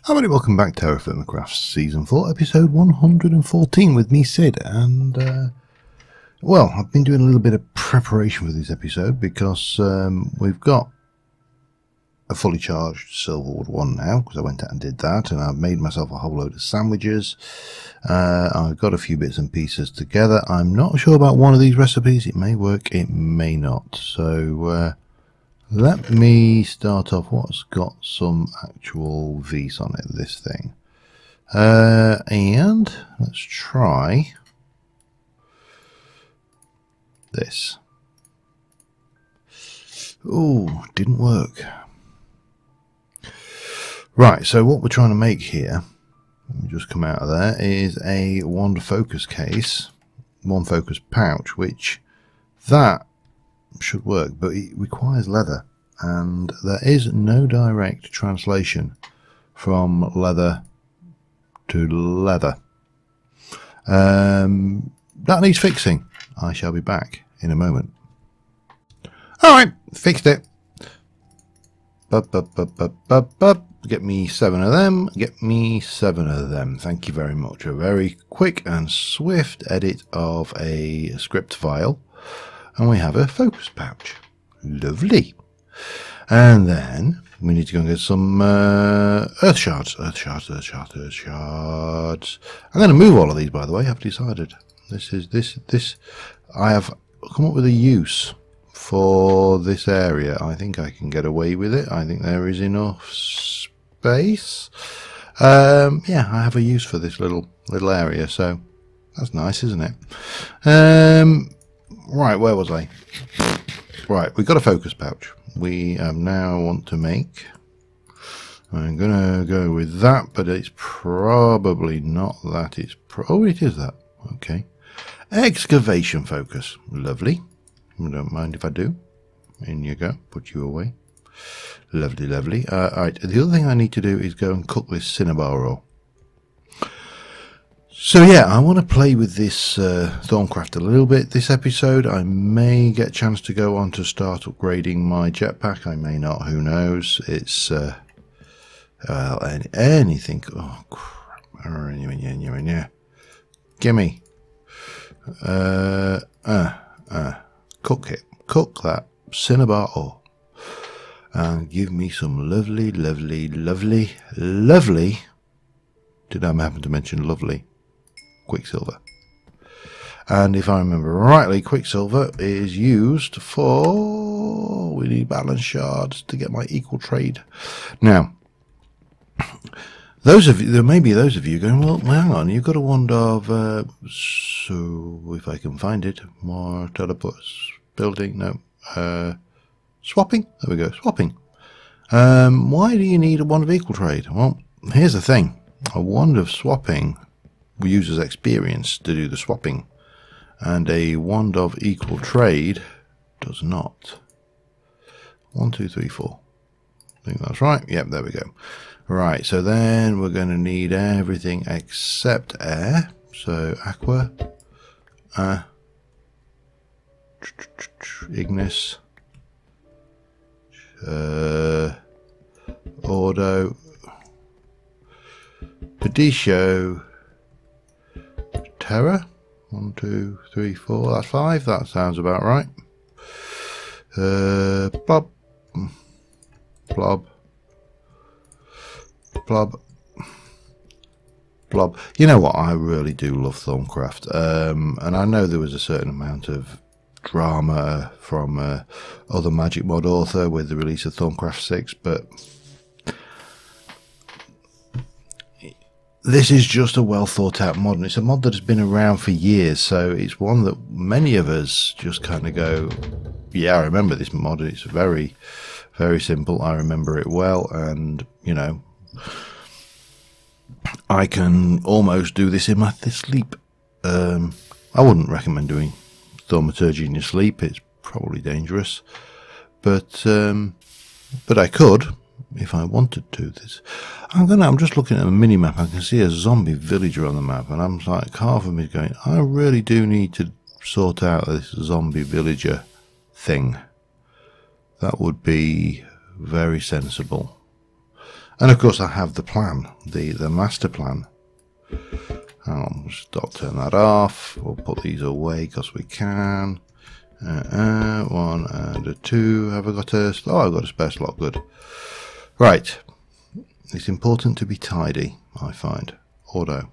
Hi everybody, welcome back to TerraFirmaCraft Season 4, Episode 114 with me, Sid, and, well, I've been doing a little bit of preparation for this episode because we've got a fully charged silverwood one now, because I went out and did that, and I've made myself a whole load of sandwiches. I've got a few bits and pieces together. I'm not sure about one of these recipes. It may work, it may not, so let me start off what's got some actual V's on it, this thing. And let's try this. Oh, didn't work. Right, so what we're trying to make here, let me just come out of there, is a wand focus case, one focus pouch, which that should work, but it requires leather, and there is no direct translation from leather to leather. That needs fixing. I shall be back in a moment. Alright, fixed it. Get me 7 of them. Get me 7 of them. Thank you very much. A very quick and swift edit of a script file. And we have a focus pouch. Lovely. And then we need to go and get some earth shards. Earth shards. I'm going to move all of these, by the way. I've decided. This. I have come up with a use for this area. I think I can get away with it. I think there is enough space. Yeah, I have a use for this little area. So that's nice, isn't it? Right, where was I? Right, we've got a focus pouch. We now want to make. I'm gonna go with that, but it's probably not that. It's oh, it is that. Okay, excavation focus. Lovely. I don't mind if I do. In you go. Put you away. Lovely, lovely. Alright, the other thing I need to do is go and cook this cinnabar ore. So yeah, I want to play with this Thorncraft a little bit this episode. I may get a chance to go on to start upgrading my jetpack. I may not, who knows. It's, well, anything. Oh, crap. Yeah. Gimme. Cook it. Cook that cinnabar ore. And give me some lovely, did I happen to mention lovely? Quicksilver. And if I remember rightly, Quicksilver is used for, we need balance shards to get my equal trade. Now, those of you, there may be those of you going, well, hang on, you've got a wand of, so if I can find it, more teleports, building, no, swapping, there we go, swapping. Why do you need a wand of equal trade? Well, here's the thing, a wand of swapping uses experience to do the swapping, and a wand of equal trade does not. 1, 2, 3, 4. I think that's right. Yep, there we go. Right, so then we're going to need everything except air. So aqua, ignis, ordo, pedisho, Terra. 1, 2, 3, 4. That's 5. That sounds about right. Blob, blob, blob, blob. You know what? I really do love Thorncraft, and I know there was a certain amount of drama from other Magic Mod author with the release of Thorncraft 6, but this is just a well thought out mod, and it's a mod that has been around for years, so it's one that many of us just kind of go, yeah, I remember this mod. It's very, very simple. I remember it well, and you know, I can almost do this in my sleep. I wouldn't recommend doing thaumaturgy in your sleep. It's probably dangerous, but I could if I wanted to. This I'm just looking at a mini map. I can see a zombie villager on the map, and I'm like, half of me is going, I really do need to sort out this zombie villager thing. That would be very sensible. And of course I have the plan, the master plan. Hang on, we'll stop, turn that off. We'll put these away because we can. 1 and a 2. Have I got a... Oh, I've got a spare slot, good. Right. It's important to be tidy, I find. Auto.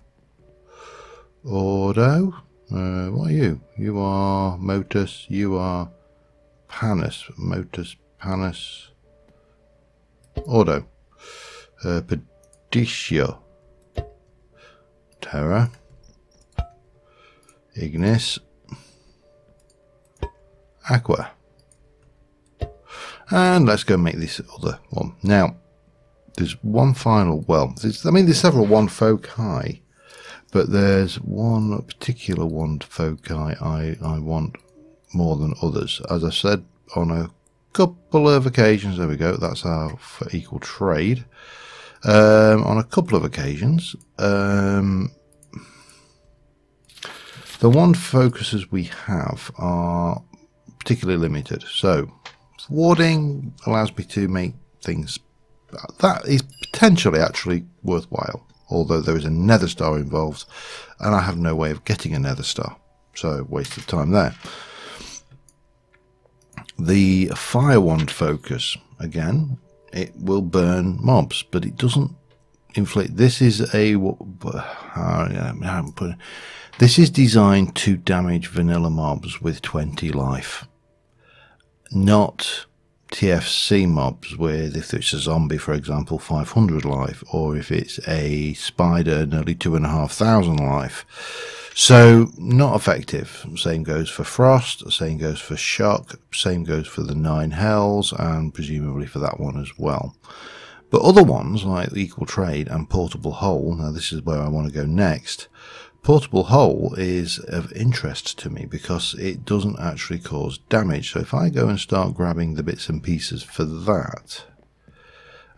Auto? What are you? You are Motus, you are Panis. Motus, Panis. Auto. Pedicio. Terra. Ignis. Aqua. And let's go make this other one. Now, there's one final, well, there's several one foci, but there's one particular one foci I want more than others. As I said on a couple of occasions, there we go, that's our for equal trade. On a couple of occasions, the one focuses we have are particularly limited. So warding allows me to make things that is potentially actually worthwhile, although there is a nether star involved and I have no way of getting a nether star, so waste of time there. The fire wand focus, again, it will burn mobs, but it doesn't inflict. This is a this is designed to damage vanilla mobs with 20 life, not TFC mobs with, if it's a zombie for example, 500 life, or if it's a spider, nearly 2,500 life. So not effective. Same goes for frost, same goes for shock, same goes for the 9 hells, and presumably for that one as well. But other ones like equal trade and portable hole, now this is where I want to go next. Portable hole is of interest to me because it doesn't actually cause damage. So if I go and start grabbing the bits and pieces for that,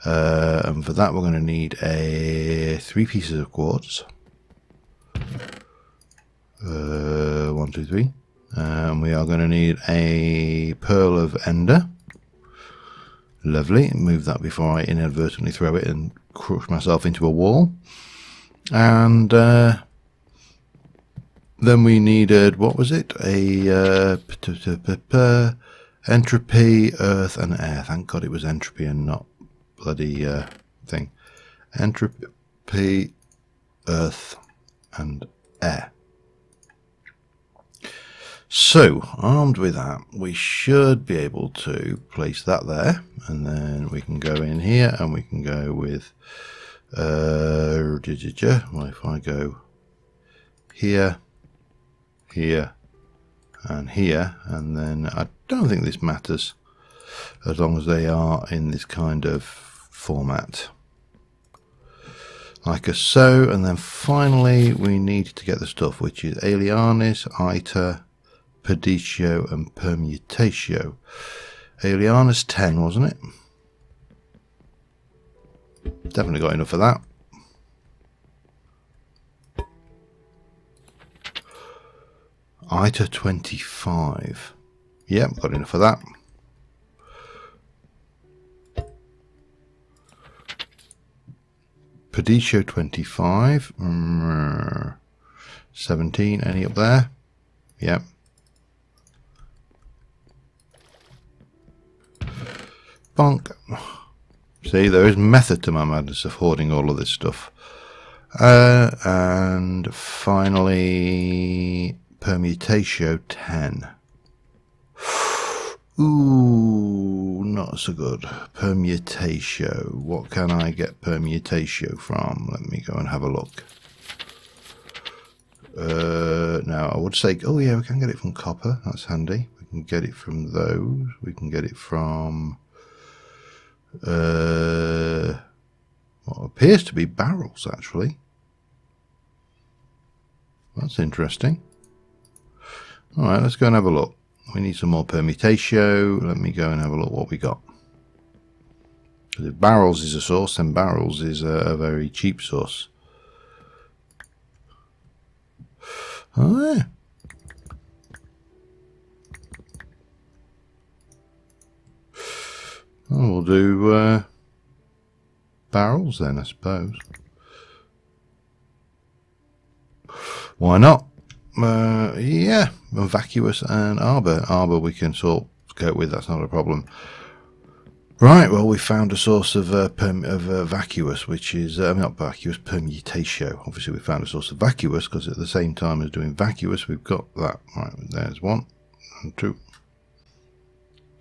and for that we're going to need 3 pieces of quartz. 1, 2, 3. And we are going to need a pearl of ender. Lovely. Move that before I inadvertently throw it and crush myself into a wall. And then we needed, what was it? A entropy, earth and air. Thank God it was entropy and not bloody thing. Entropy, earth and air. So, armed with that, we should be able to place that there, and then we can go in here and we can go with well, if I go here, here and here, and then I don't think this matters as long as they are in this kind of format, like so. And then finally we need to get the stuff which is Alianis, Iter, Pedicio and Permutatio. Alianis 10, wasn't it? Definitely got enough of that. Iter 25. Yep, got enough of that. Pedicio 25. 17, any up there? Yep. Bonk. See, there is method to my madness of hoarding all of this stuff. And finally, Permutatio 10. Ooh, not so good. Permutatio. What can I get Permutatio from? Let me go and have a look. Now, I would say, oh yeah, we can get it from copper. That's handy. We can get it from those. We can get it from what appears to be barrels, actually. That's interesting. Alright, let's go and have a look. We need some more Permutatio. Let me go and have a look what we got. Because if barrels is a source, then barrels is a very cheap source. Oh yeah. Oh, we'll do barrels then, I suppose. Why not? Yeah, vacuous and arbor. Arbor we can sort of cope with, that's not a problem. Right, well, we found a source of vacuous, which is, not vacuous, permutatio. Obviously, we found a source of vacuous, because at the same time as doing vacuous, we've got that. Right, there's 1 and 2.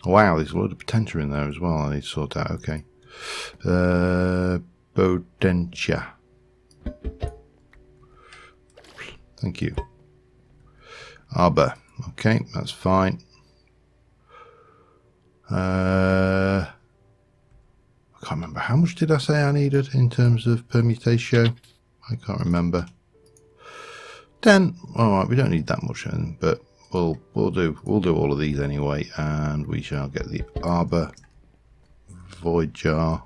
Wow, there's a lot of potential in there as well, I need to sort out, okay. Bodentia. Thank you. Arbor, okay, that's fine. I can't remember. How much did I say I needed in terms of permutatio? I can't remember. 10. Alright, we don't need that much then, but we'll do all of these anyway, and we shall get the arbor void jar.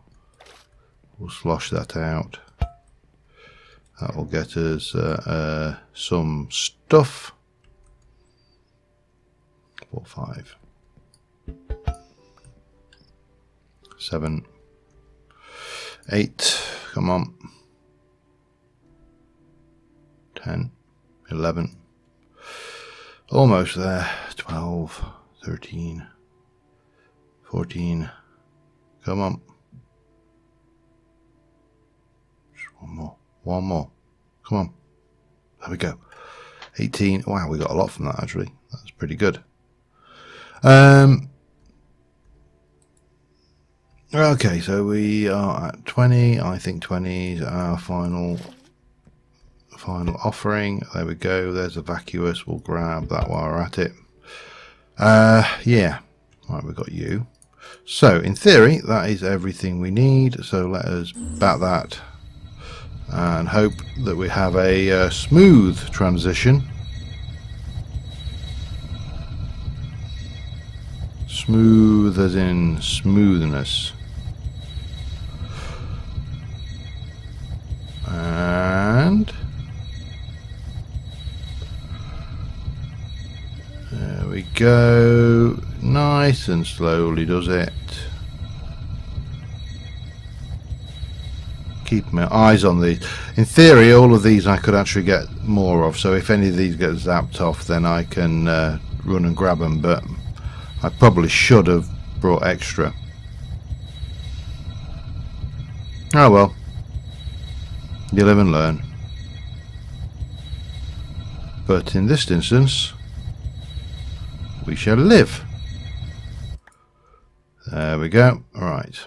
We'll slosh that out. That will get us some stuff. 4, 5, 7, 8. Come on. 10, 11. Almost there. 12, 13, 14. Come on. Just one more. One more. Come on. There we go. 18. Wow, we got a lot from that actually. That's pretty good. Okay, so we are at 20. I think 20 is our final offering. There we go. There's a vacuous. We'll grab that while we're at it. Yeah. Right, we've got you. So in theory, that is everything we need. So let us bat that and hope that we have a smooth transition. Smooth as in smoothness. And there we go. Nice and slowly does it. Keep my eyes on these. In theory, all of these I could actually get more of, so if any of these get zapped off, then I can run and grab them, but I probably should have brought extra. Oh well. You live and learn. But in this instance, we shall live. There we go. Alright.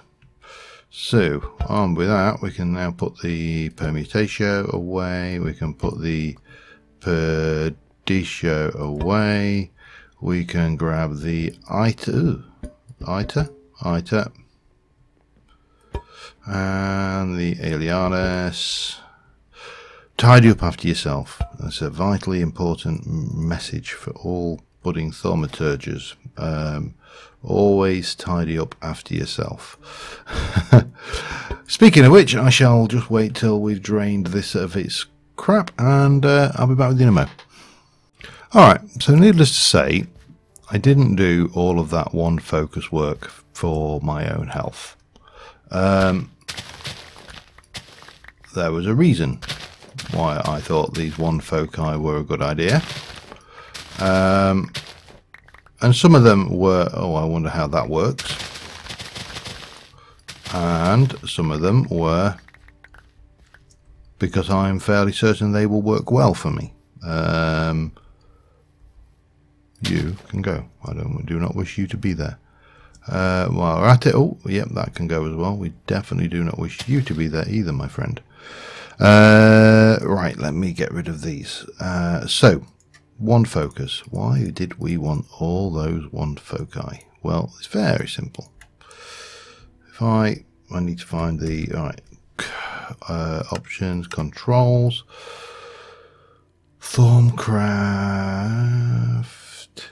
So, on with that, we can now put the permutatio away. We can put the perdicio away. We can grab the iter, and the alianis. Tidy up after yourself. That's a vitally important message for all budding thaumaturges. Always tidy up after yourself. Speaking of which, I shall just wait till we've drained this of its crap, and I'll be back with you in a moment. Alright, so needless to say, I didn't do all of that one focus work for my own health. There was a reason why I thought these one foci were a good idea. And some of them were, oh, I wonder how that works. And some of them were because I'm fairly certain they will work well for me. You can go. I do not wish you to be there. While we're at it, oh, yep, that can go as well. We definitely do not wish you to be there either, my friend. Right, let me get rid of these. So, one focus. Why did we want all those one foci? Well, it's very simple. If I need to find the options, controls, TerraFirmaCraft,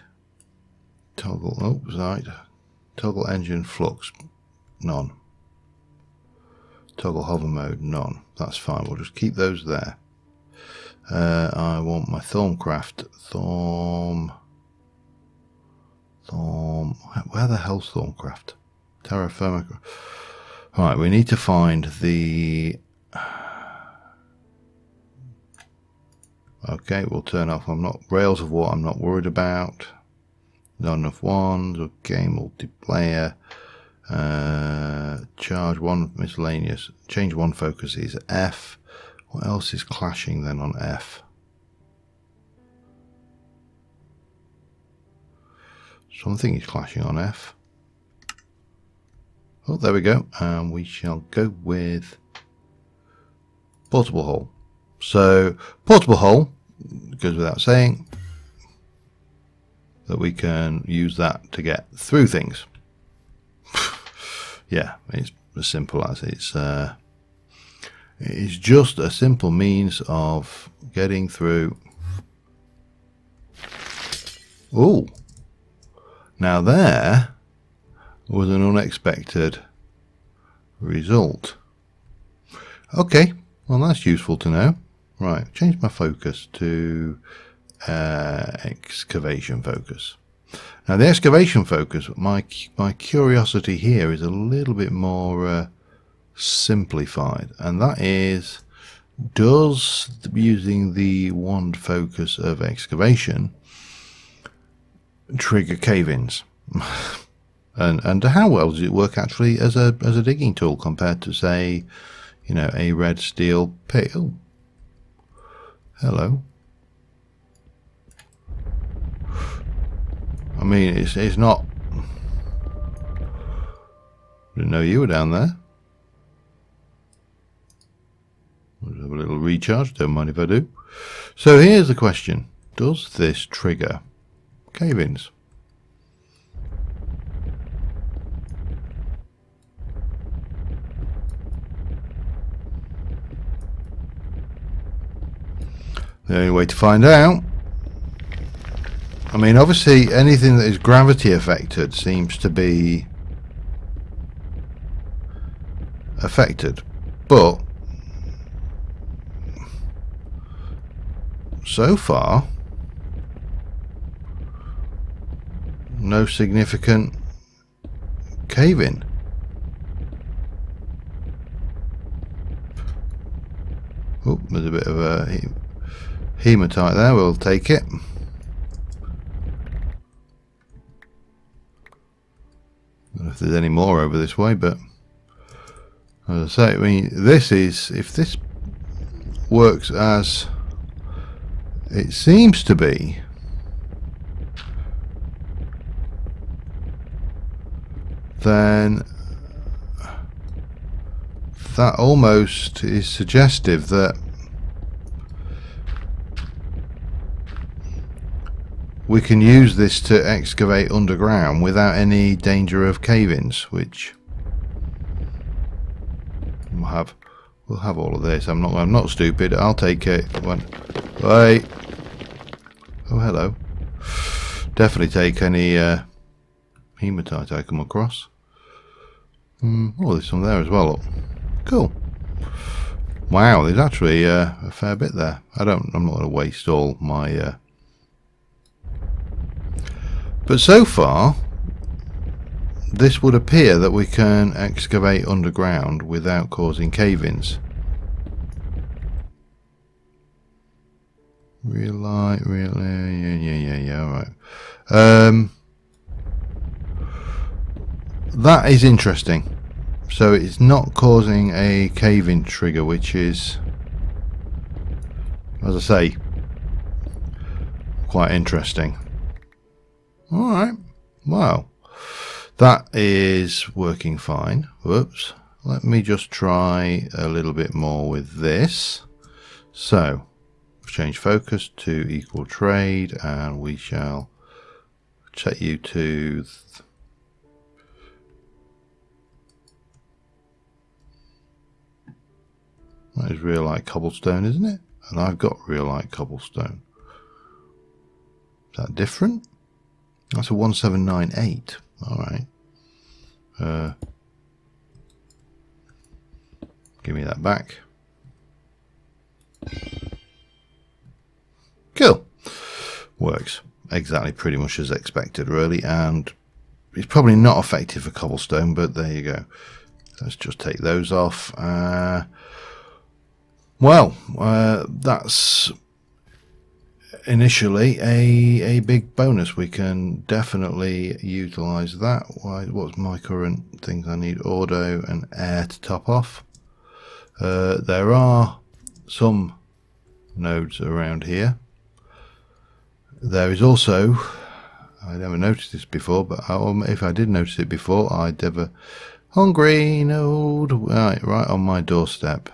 toggle. Oh, right. Toggle engine flux, none. Toggle hover mode, none. That's fine. We'll just keep those there. I want my ThermCraft. Where the hell's ThermCraft? TerraFirmaCraft. Right, we need to find the... Okay, we'll turn off. Rails of what I'm not worried about. None of ones. Okay, multiplayer. Charge one miscellaneous. Change one focus is F. What else is clashing then on F? Something is clashing on F. Oh, there we go. And we shall go with portable hull. So portable hull goes without saying that we can use that to get through things. Yeah, it's as simple as it's just a simple means of getting through. Oh, now there was an unexpected result. Okay, well that's useful to know. Right, change my focus to excavation focus. Now the excavation focus, my curiosity here is a little bit more simplified, and that is, does using the wand focus of excavation trigger cave-ins? and how well does it work actually as a digging tool compared to, say, you know, a red steel pick? Oh, hello. I mean, it's not. Didn't know you were down there. Let's have a little recharge. Don't mind if I do. So here's the question: does this trigger cave-ins? The only way to find out. I mean, obviously anything that is gravity affected seems to be affected, but so far no significant cave-in. Oh, there's a bit of a hematite there, we'll take it. I don't know if there's any more over this way, but as I say, I mean, this is, if this works as it seems to be, then that almost is suggestive that we can use this to excavate underground without any danger of cave-ins, which we'll have all of this. I'm not stupid. I'll take it. Wait. Oh, hello. Definitely take any hematite I come across. Oh, there's some there as well. Look. Cool. Wow, there's actually a fair bit there. I'm not going to waste all my. But so far, this would appear that we can excavate underground without causing cave-ins. Real light, yeah, alright. That is interesting. So it's not causing a cave-in trigger, which is, as I say, quite interesting. Alright, wow. That is working fine. Whoops. Let me just try a little bit more with this. So, change focus to equal trade, and we shall set you to that is real light cobblestone, isn't it? And I've got real light cobblestone. Is that different? That's a 1798. Alright. Give me that back. Cool. Works exactly pretty much as expected, really, and it's probably not effective for cobblestone, but there you go. let's just take those off. Well, that's initially a big bonus. We can definitely utilize that. What's my current things? I need auto and air to top off. There are some nodes around here. There is also, I never noticed this before, but if I did notice it before, I'd ever hungry node right on my doorstep.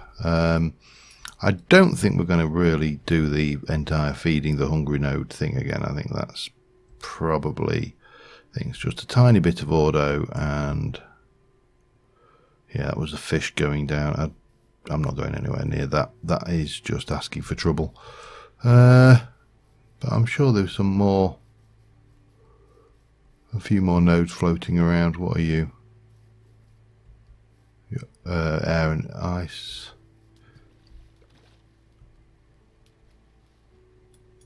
I don't think we're going to really do the entire feeding the hungry node thing again. I think that's probably, it's just a tiny bit of auto, and yeah, it was a fish going down. I'm not going anywhere near that. That is just asking for trouble. But I'm sure there's some more, a few more nodes floating around. What are you? Air and ice.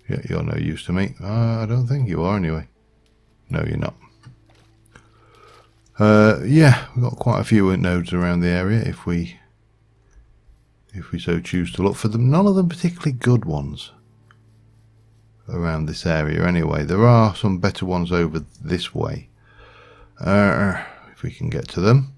Yeah, you're no use to me. I don't think you are anyway. No, you're not. Yeah, we've got quite a few nodes around the area if we so choose to look for them. None of them particularly good ones around this area anyway. There are some better ones over this way. If we can get to them.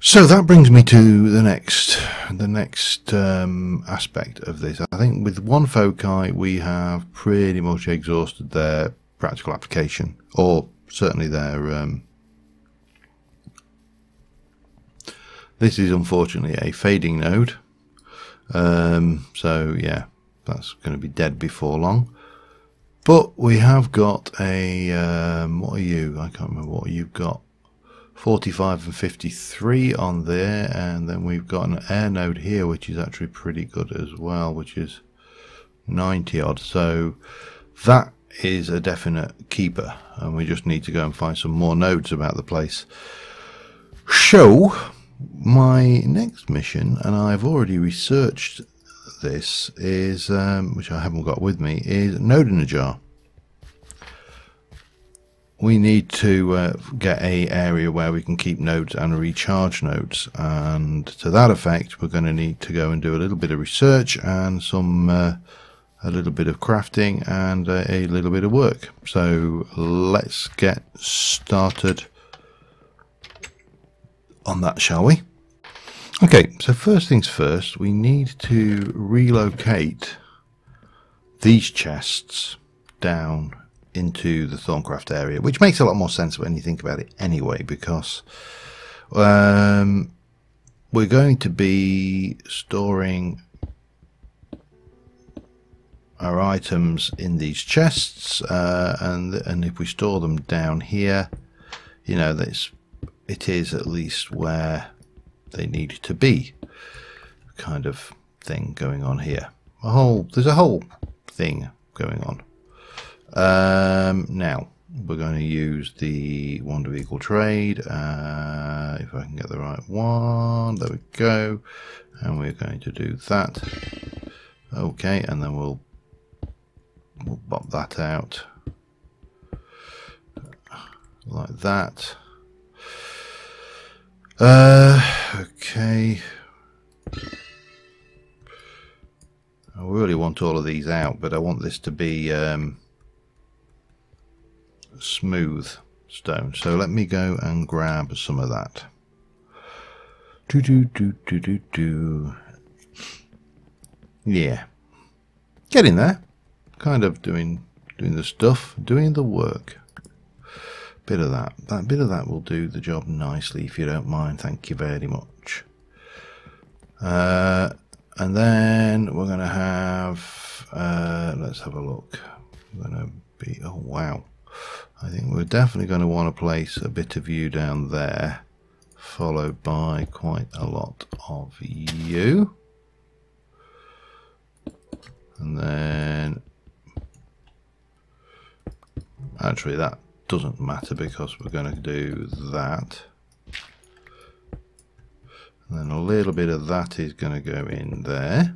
So that brings me to the next aspect of this. I think with one foci we have pretty much exhausted their practical application, or certainly their this is unfortunately a fading node, so yeah, that's going to be dead before long. But we have got a what are you? I can't remember what you've got. 45 and 53 on there, and then we've got an air node here which is actually pretty good as well, which is 90 odd. So that is a definite keeper, and we just need to go and find some more nodes about the place. So my next mission, and I've already researched this, is which I haven't got with me, is node in a jar. We need to get a area where we can keep nodes and recharge nodes, and to that effect we're going to need to go and do a little bit of research and some a little bit of crafting and a little bit of work. So let's get started on that, shall we? Okay, so first things first, we need to relocate these chests down into the Thorncraft area, which makes a lot more sense when you think about it anyway, because we're going to be storing our items in these chests, and if we store them down here, you know, it is at least where they need to be, kind of thing going on here. There's a whole thing going on. Now we're going to use the one to equal trade, if I can get the right one. There we go, and we're going to do that. Okay, and then we'll pop that out like that. Okay, I really want all of these out, but I want this to be smooth stone, so let me go and grab some of that. Yeah, getting there, kind of doing the stuff, doing the work. Bit of that will do the job nicely, if you don't mind. Thank you very much. And then we're gonna have let's have a look. We're gonna be, oh wow, I think we're definitely going to want to place a bit of you down there, followed by quite a lot of you. And then, actually that doesn't matter because we're going to do that. And then a little bit of that is going to go in there.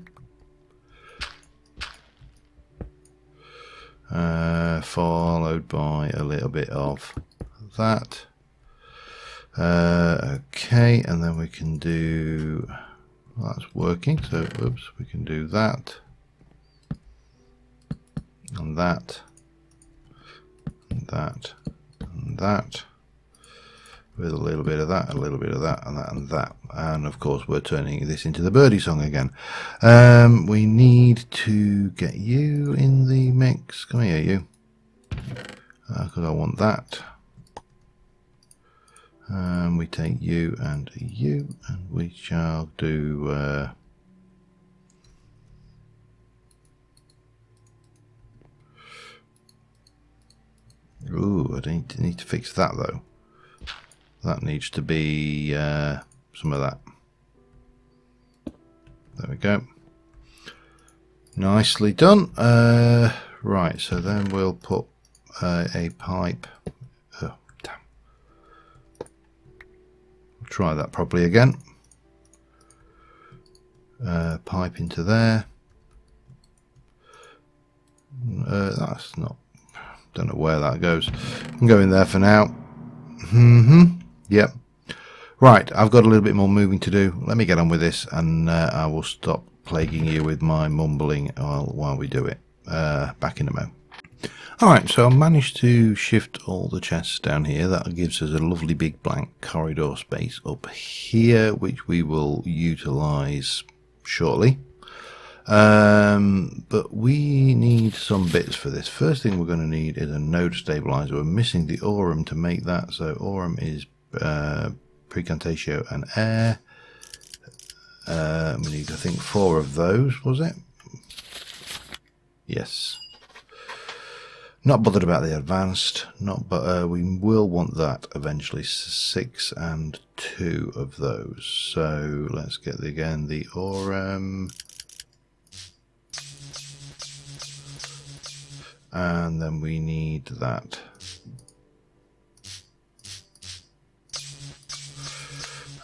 Followed by a little bit of that. Okay, and then we can do, well, that's working, so oops, we can do that and that and that and that with a little bit of that, a little bit of that, and that, and that. And of course we're turning this into the birdie song again. We need to get you in the mix. Come here, you, because I want that. We take you, and we shall do ooh, I need to fix that though. That needs to be some of that. There we go. Nicely done. Right, so then we'll put a pipe. Oh, damn. Try that properly again. Pipe into there. That's not, don't know where that goes. I can go in there for now. Yep. Right, I've got a little bit more moving to do. Let me get on with this, and I will stop plaguing you with my mumbling while we do it. Back in a moment. Alright, so I managed to shift all the chests down here. That gives us a lovely big blank corridor space up here, which we will utilise shortly. But we need some bits for this. First thing we're going to need is a node stabilizer. We're missing the aurum to make that, so aurum is precantatio and air. We need, I think, 4 of those, was it? Yes. Not bothered about the advanced, but we will want that eventually. 6 and 2 of those. So let's get again the aurum. And then we need that.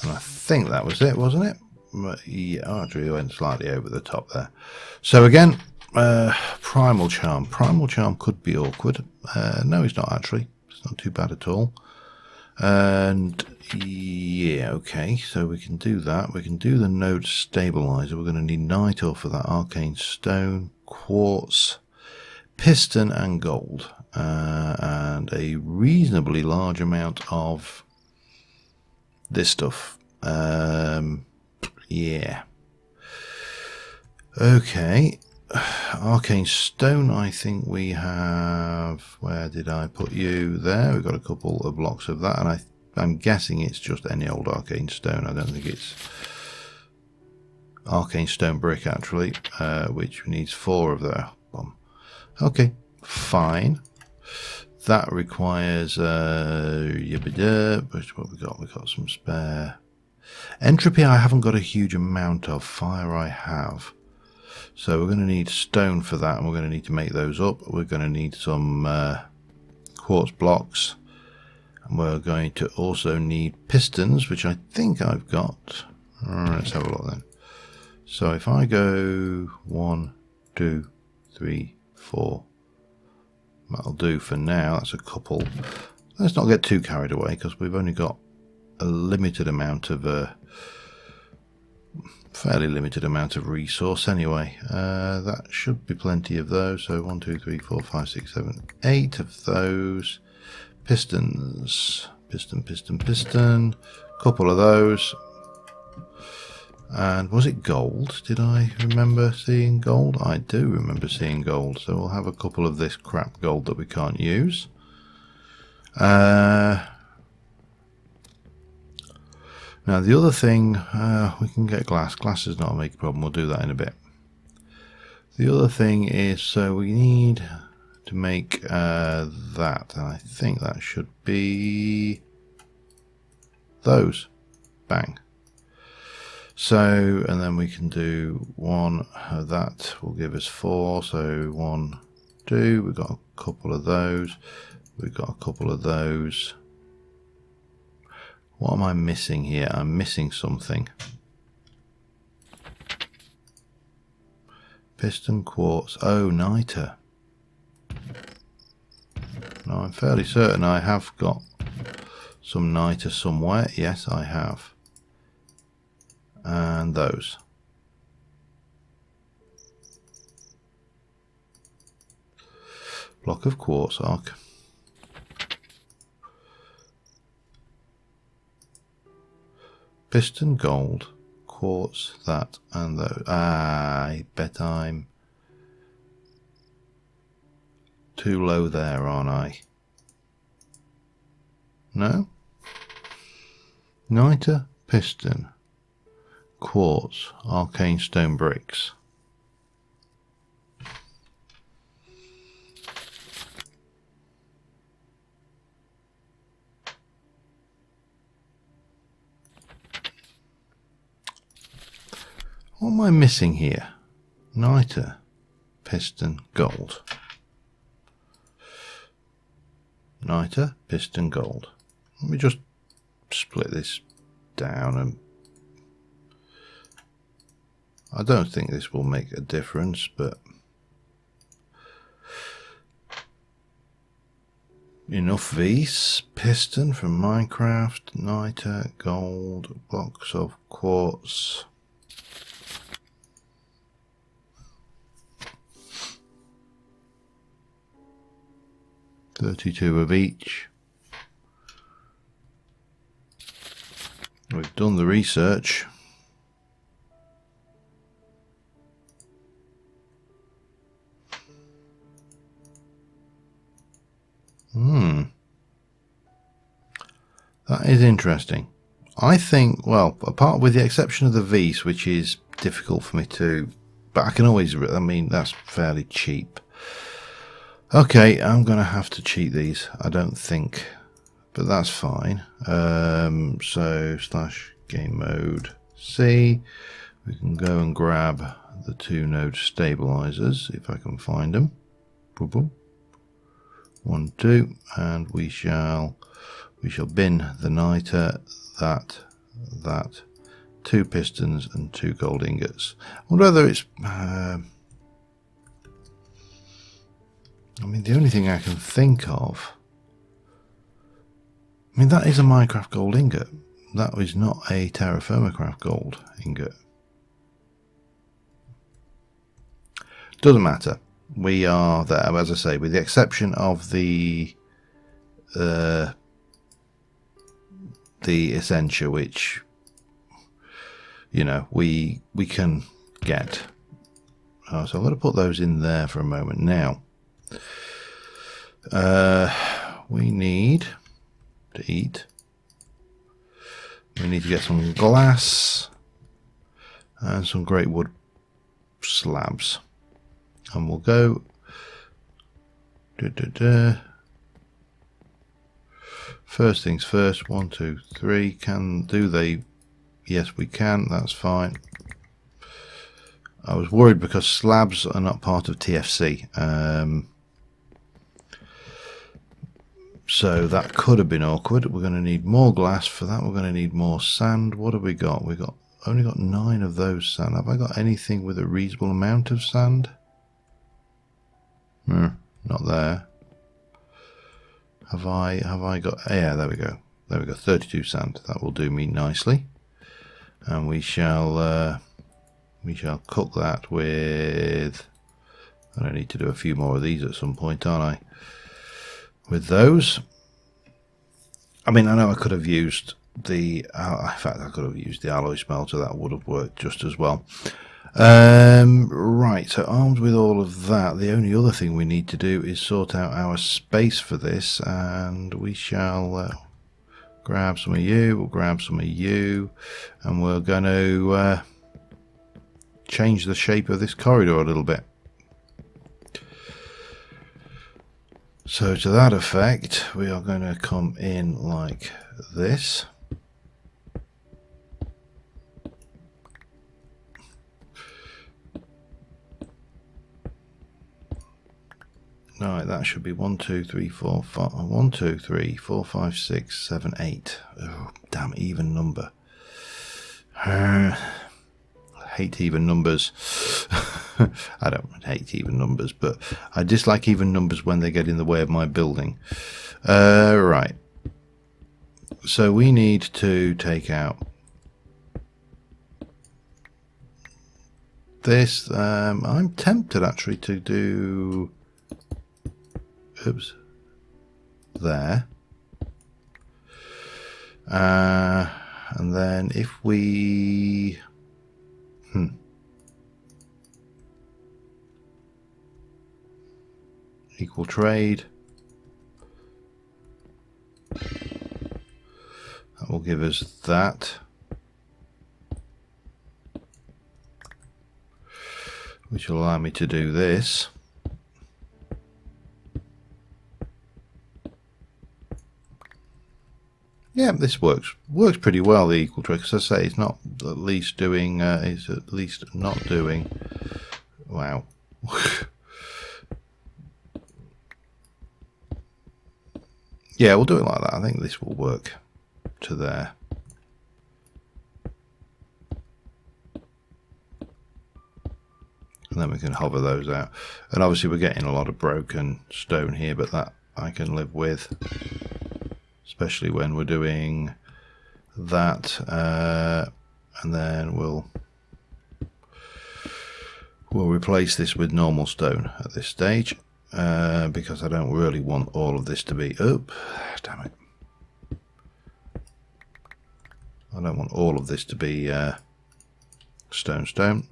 And I think that was it, wasn't it? Yeah, actually we went slightly over the top there. So again, primal charm. Primal charm could be awkward. No, it's not actually. It's not too bad at all. And yeah, okay, so we can do that. We can do the node stabilizer. We're going to need niter for that, arcane stone, quartz, piston and gold, and a reasonably large amount of this stuff. Yeah. Okay. Arcane stone, I think we have. Where did I put you? There. We've got a couple of blocks of that, and I'm guessing it's just any old arcane stone. I don't think it's arcane stone brick actually, which needs 4 of there. Okay, fine. That requires what we got? We got some spare entropy. I haven't got a huge amount of. Fire I have. So we're going to need stone for that, and we're going to need to make those up. We're going to need some quartz blocks, and we're going to also need pistons, which I think I've got. Let's have a look then. So if I go 1, 2, 3, 4, that'll do for now. That's a couple. Let's not get too carried away, because we've only got a limited amount of fairly limited amount of resource anyway. That should be plenty of those. So 1, 2, 3, 4, 5, 6, 7, 8 of those. Pistons, piston, couple of those. And was it gold? Did I remember seeing gold? I do remember seeing gold. So we'll have a couple of this crap gold that we can't use. Now the other thing, we can get glass. Glass is not a big problem. We'll do that in a bit. The other thing is, so we need to make that. And I think that should be those. Bang. So, and then we can do 1 of that will give us 4. So 1, 2, we've got a couple of those. We've got a couple of those. What am I missing here? I'm missing something. Piston, quartz. Oh, niter. No, I'm fairly certain I have got some nitre somewhere. Yes, I have. And those. Block of quartz arc. Piston gold. Quartz, that, and those. I bet I'm too low there, aren't I? No? Nitre, piston, quartz, arcane stone bricks. What am I missing here? Nitre, piston, gold. Nitre, piston, gold. Let me just split this down, and I don't think this will make a difference, but enough V's. Piston from Minecraft, nitre, gold, blocks of quartz. $32 of each. We've done the research. That is interesting. I think, well, apart with the exception of the V's, which is difficult for me to, but I can always, I mean, that's fairly cheap. Okay, I'm going to have to cheat these, I don't think, but that's fine. So / game mode C, we can go and grab the 2 node stabilizers if I can find them. Boom, boom. 1, 2, and we shall bin the nitre, that, 2 pistons and 2 gold ingots. I wonder whether it's I mean, the only thing I can think of, I mean, that is a Minecraft gold ingot. That is not a TerraFirmaCraft gold ingot. Doesn't matter. We are there, as I say, with the exception of the Essentia, which, you know, we can get. So I'm going to put those in there for a moment now. We need to eat. We need to get some glass and some great wood slabs, and we'll go first things first. 1, 2, 3. Do they? Yes, we can. That's fine. I was worried because slabs are not part of TFC. So that could have been awkward. We're going to need more glass for that. We're going to need more sand. What have we got? We've only got 9 of those sand. Have I got anything with a reasonable amount of sand? Not there. Have I got? Yeah, there we go. There we go. 32 sand. That will do me nicely. And we shall cook that with. I need to do a few more of these at some point, aren't I? With those, I mean, I know I could have used the, in fact I could have used the alloy smelter. That would have worked just as well. Right, so armed with all of that, the only other thing we need to do is sort out our space for this, and we shall grab some of you, we'll grab some of you, and we're going to change the shape of this corridor a little bit. So to that effect, we are going to come in like this. Right, that should be 1, 2, 3, 4, 5. 1, 2, 3, 4, 5, 6, 7, 8. Oh, damn, even number. I hate even numbers. I don't hate even numbers, but I dislike even numbers when they get in the way of my building. Right. So we need to take out this. I'm tempted actually to do, oops, there. And then if we equal trade, that will give us that, which will allow me to do this. Yeah, this works pretty well, the equal trade, because I say it's not at least doing, it's at least not doing, wow. Yeah, we'll do it like that. I think this will work to there. And then we can hover those out. And obviously we're getting a lot of broken stone here, but that I can live with. Especially when we're doing that, and then we'll replace this with normal stone at this stage, because I don't really want all of this to be, oh damn it, I don't want all of this to be stone. Damn.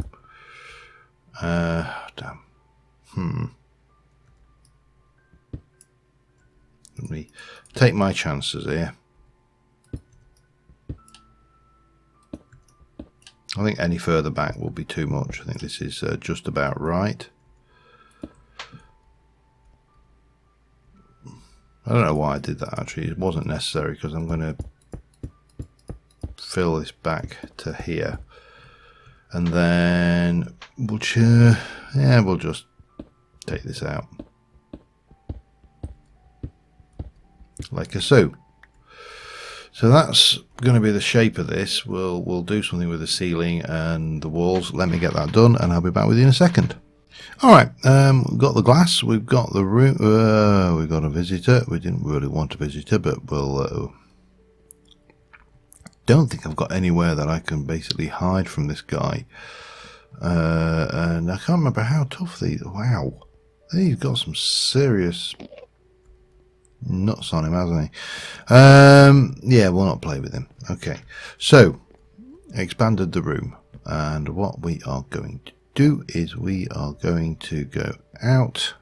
Let me take my chances here. I think any further back will be too much. I think this is just about right. I don't know why I did that actually. It wasn't necessary, because I'm going to fill this back to here. And then we'll just take this out. Like so. So that's going to be the shape of this. We'll do something with the ceiling and the walls. Let me get that done, and I'll be back with you in a second. All right, we've got the glass. We've got the room. We've got a visitor. We didn't really want a visitor, but we'll. Don't think I've got anywhere that I can basically hide from this guy. And I can't remember how tough these. Wow, he's got some serious nuts on him, hasn't he? Yeah, we'll not play with him. Okay, so expanded the room, and what we are going to do is we are going to go out,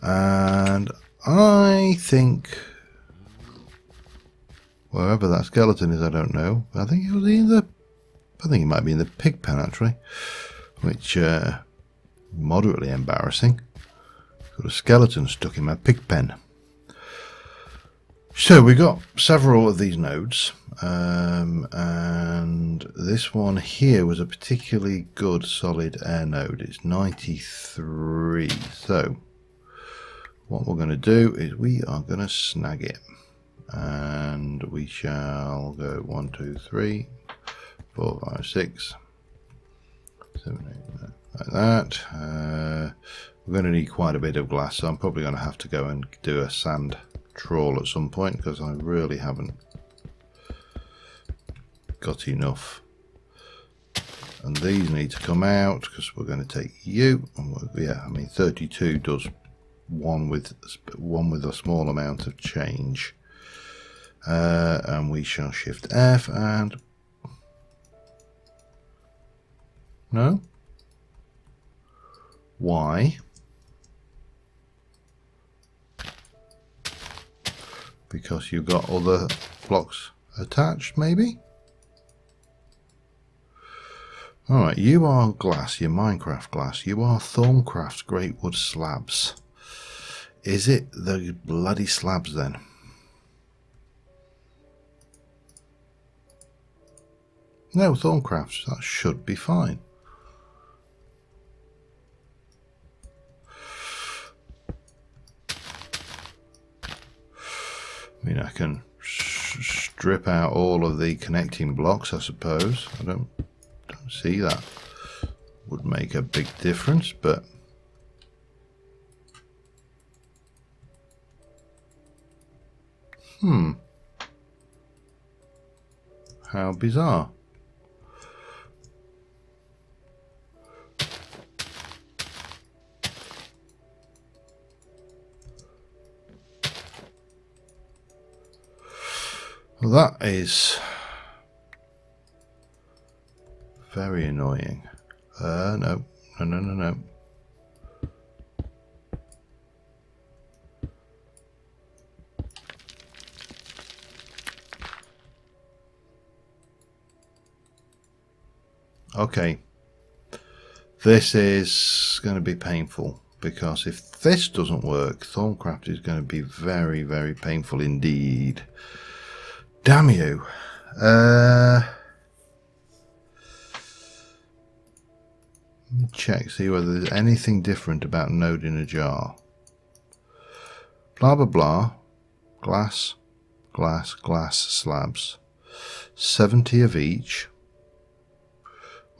and I think wherever that skeleton is, I don't know. I think it was in the. I think it might be in the pig pen actually, which moderately embarrassing. Got a skeleton stuck in my pig pen. So we got several of these nodes, and this one here was a particularly good solid air node. It's 93. So what we're going to do is we are going to snag it, and we shall go 1, 2, 3, 4, 5, 6, 7, 8, 9, like that. We're going to need quite a bit of glass, so I'm probably going to have to go and do a sand trawl at some point, because I really haven't got enough. And these need to come out, because we're going to take you, and yeah, I mean 32 does one with a small amount of change, and we shall shift F and no Y, because you've got other blocks attached, maybe. Alright, you are glass, you're Minecraft glass, you are Thorncraft's great wood slabs. Is it the bloody slabs then? No, Thorncraft's, that should be fine. I mean, I can strip out all of the connecting blocks, I suppose. I don't see that would make a big difference, but How bizarre. Well, that is very annoying. No. Okay. This is going to be painful, because if this doesn't work, Thorncraft is going to be very, very painful indeed. Damn you. Let me check, see whether there's anything different about node in a jar. Blah blah blah. Glass, glass, glass slabs. 70 of each.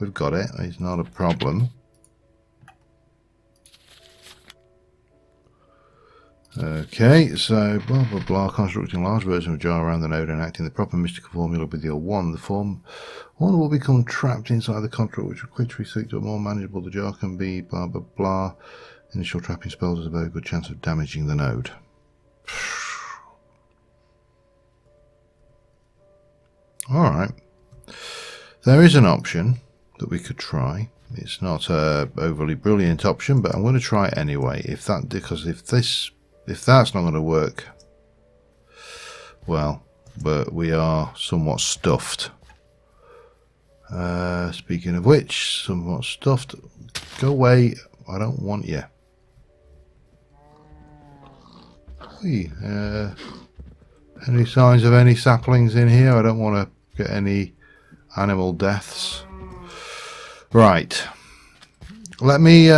We've got it. It's not a problem. Okay, so blah blah blah, constructing large version of a jar around the node and acting the proper mystical formula with your wand. The form one will become trapped inside the construct, which will quickly seek to more manageable. The jar can be blah blah blah. Initial trapping spells has a very good chance of damaging the node. Alright. There is an option that we could try. It's not a overly brilliant option, but I'm going to try it anyway. Because if that's not going to work, well, but we are somewhat stuffed. Speaking of which, somewhat stuffed. Go away. I don't want you. Hey, any signs of any saplings in here? I don't want to get any animal deaths. Right. Let me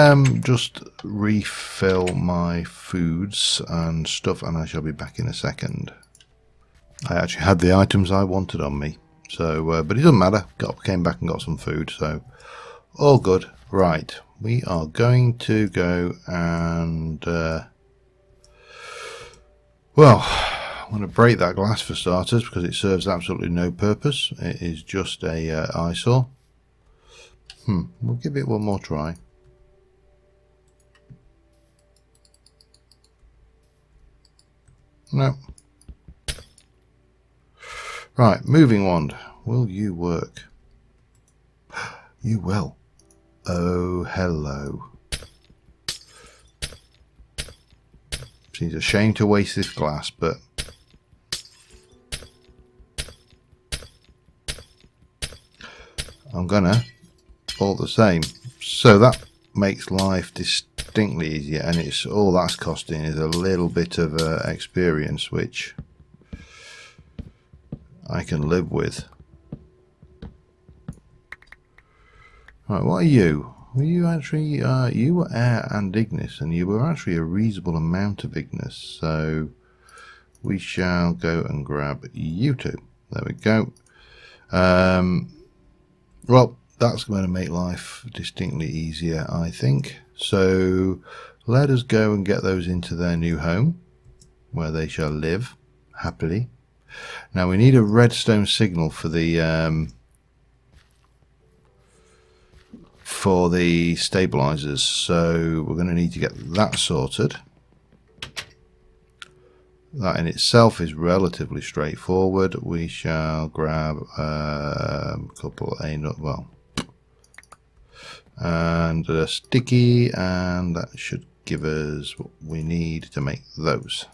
just refill my foods and stuff, and I shall be back in a second. I actually had the items I wanted on me, so but it doesn't matter. Came back and got some food, so all good. Right, we are going to go and well, I'm going to break that glass for starters, because it serves absolutely no purpose. It is just a eyesore. We'll give it one more try. No. Right, moving wand. Will you work? You will. Oh, hello. Seems a shame to waste this glass, but I'm gonna all the same. So that makes life distinctly easier, and it's all that's costing is a little bit of experience, which I can live with. Right, what are you? Were you actually you were air and Ignis, and you were actually a reasonable amount of Ignis, so we shall go and grab you two. There we go. Well, that's going to make life distinctly easier, I think. So let us go and get those into their new home, where they shall live happily. Now we need a redstone signal for the stabilizers, so we're going to need to get that sorted. That in itself is relatively straightforward. We shall grab a couple and a sticky, and that should give us what we need to make those.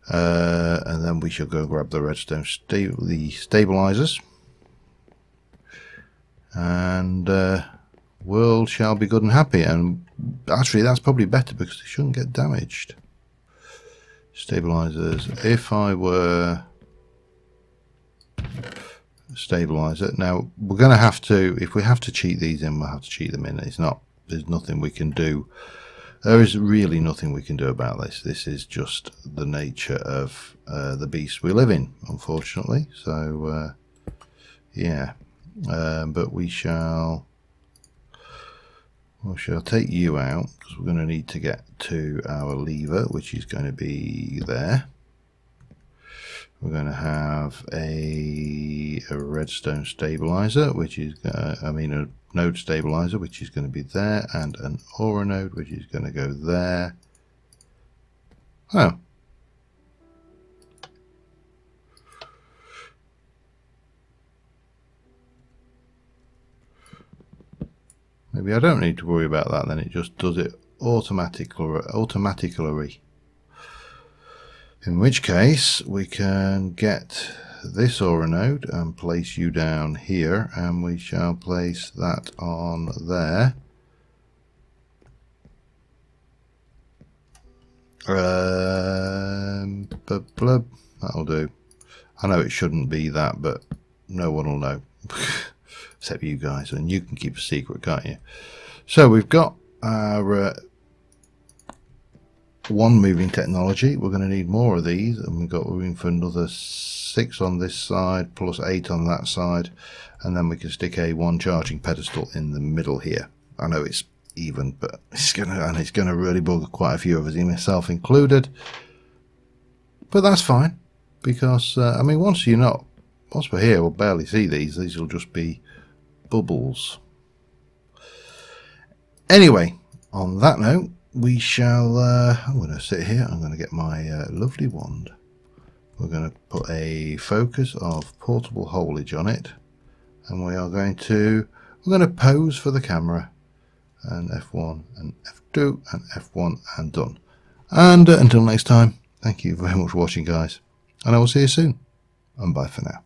And then we shall go grab the redstone stabilizers, and world shall be good and happy. And actually that's probably better, because they shouldn't get damaged. Stabilizers, if I were stabilizer, now we're going to have to, if we have to cheat these in, we'll have to cheat them in. There's nothing we can do. There is really nothing we can do about this. This is just the nature of the beast we live in, unfortunately. So yeah, but we shall take you out, because we're going to need to get to our lever, which is going to be there. We're going to have a redstone stabilizer, which is, a node stabilizer, which is going to be there, and an aura node, which is going to go there. Oh. Maybe I don't need to worry about that then, it just does it automatically. In which case, we can get this aura node and place you down here, and we shall place that on there. That'll do. I know it shouldn't be that, but no one will know. Except you guys, and you can keep a secret, can't you? So we've got our one moving technology. We're going to need more of these, and we've got room for another 6 on this side plus 8 on that side, and then we can stick a 1 charging pedestal in the middle here. I know it's even, but it's gonna really bug quite a few of us, myself included. But that's fine, because I mean, once we're here, we'll barely see these. These will just be bubbles. Anyway, on that note, we shall I'm going to sit here. I'm going to get my lovely wand. We're going to put a focus of portable foliage on it, and we're going to pose for the camera, and F1 and F2 and F1 and done. And until next time, thank you very much for watching, guys, and I will see you soon, and bye for now.